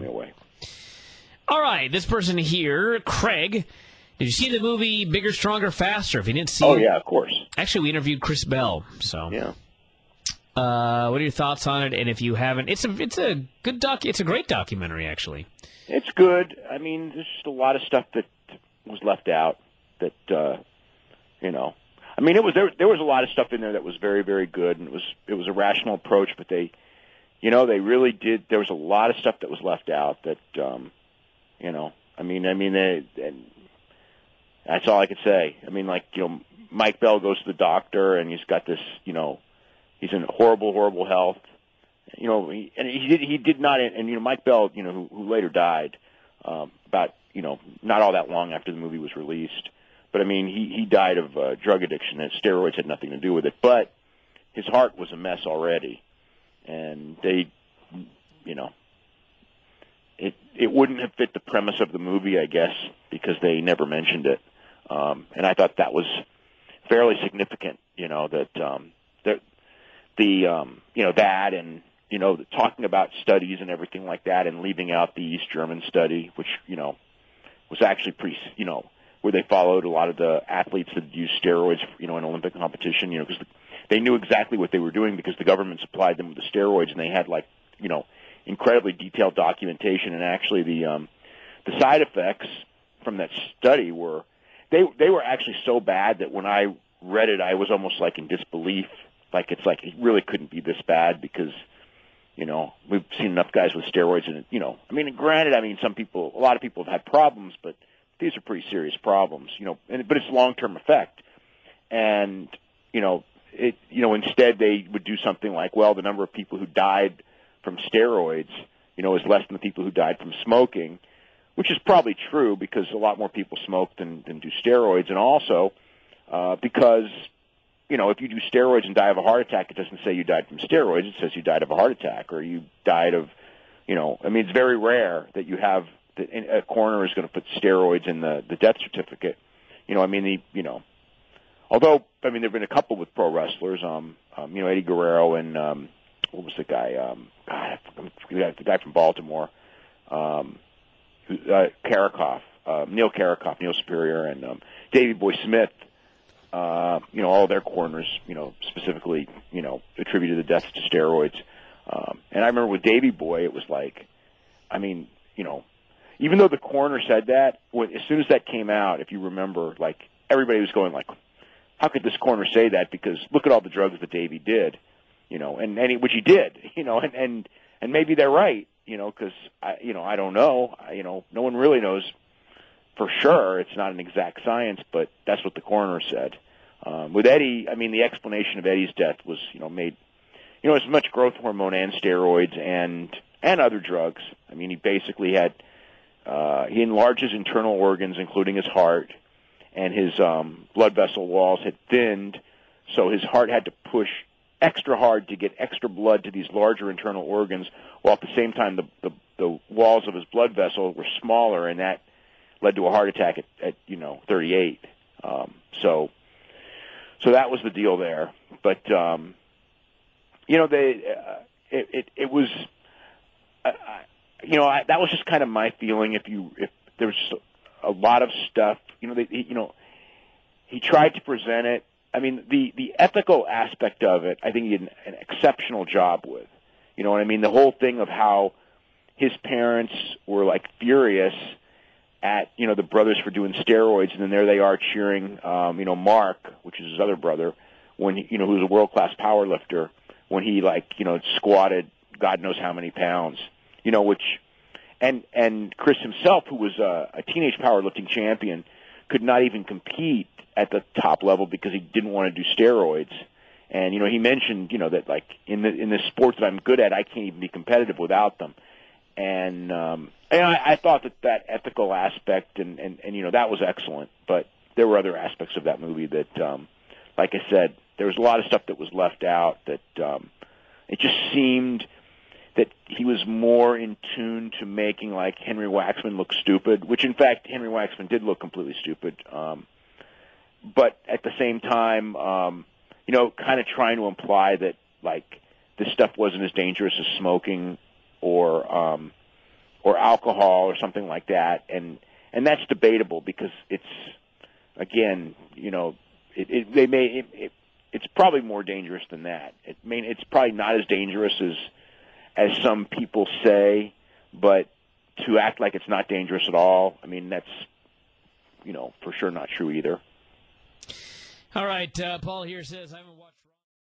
me away. All right, this person here, Craig. Did you see the movie Bigger, Stronger, Faster? If you didn't see it, yeah, of course. Actually, we interviewed Chris Bell. So yeah. What are your thoughts on it? And if you haven't, it's a good it's a great documentary, actually. It's good. I mean, there's just a lot of stuff that was left out. That I mean, there was a lot of stuff in there that was very, very good, and it was a rational approach. But they really did. There was a lot of stuff that was left out. That that's all I could say. I mean, Mike Bell goes to the doctor, and he's got this, he's in horrible, horrible health. He did not, and Mike Bell, who later died, about, not all that long after the movie was released. But I mean, he died of drug addiction, and steroids had nothing to do with it. But his heart was a mess already, and they, it wouldn't have fit the premise of the movie, I guess, because they never mentioned it. And I thought that was fairly significant, that that and talking about studies and everything like that, and leaving out the East German study, which was actually pretty, where they followed a lot of the athletes that used steroids, in Olympic competition, because they knew exactly what they were doing because the government supplied them with the steroids, and they had incredibly detailed documentation. And actually, the side effects from that study were they were actually so bad that when I read it, I was almost like in disbelief. It really couldn't be this bad because, we've seen enough guys with steroids and, granted, a lot of people have had problems, but these are pretty serious problems, but it's long-term effect. And, instead they would do something like, well, the number of people who died from steroids, is less than the people who died from smoking, which is probably true because a lot more people smoke than do steroids. And also, because, if you do steroids and die of a heart attack, it doesn't say you died from steroids. It says you died of a heart attack or you died of, it's very rare that you have a coroner is going to put steroids in the death certificate. Although, there have been a couple with pro wrestlers, Eddie Guerrero and, what was the guy? The guy from Baltimore, Neil Superior, and Davey Boy Smith. All their coroners, specifically, attributed the deaths to steroids. And I remember with Davey Boy, it was like, even though the coroner said that, as soon as that came out, if you remember, everybody was going how could this coroner say that? Because look at all the drugs that Davey did, which he did, and maybe they're right, because I don't know, no one really knows for sure. It's not an exact science, but that's what the coroner said. With Eddie, the explanation of Eddie's death was, made, as much growth hormone and steroids and other drugs. He basically had, he enlarged his internal organs, including his heart, and his blood vessel walls had thinned, so his heart had to push extra hard to get extra blood to these larger internal organs, while at the same time the walls of his blood vessel were smaller, and that led to a heart attack at 38. So that was the deal there. But it was that was just kind of my feeling. If there was a lot of stuff, he tried to present it. The ethical aspect of it, I think he did an exceptional job with. The whole thing of how his parents were furious at the brothers for doing steroids, and then there they are cheering Mark, which is his other brother, when he, who's a world class power lifter, when he squatted God knows how many pounds, which and Chris himself, who was a teenage powerlifting champion, could not even compete at the top level because he didn't want to do steroids. And he mentioned that in this sport that I'm good at, I can't even be competitive without them. And I thought that ethical aspect and that was excellent. But there were other aspects of that movie that, like I said, there was a lot of stuff that was left out that it just seemed that he was more in tune to making Henry Waxman look stupid, which in fact Henry Waxman did look completely stupid. But at the same time, kind of trying to imply that this stuff wasn't as dangerous as smoking or or alcohol or something like that, and that's debatable because it's, again, it's probably more dangerous than that. It's probably not as dangerous as some people say, but to act like it's not dangerous at all, I mean, that's, for sure not true either. All right, Paul here says, I haven't watched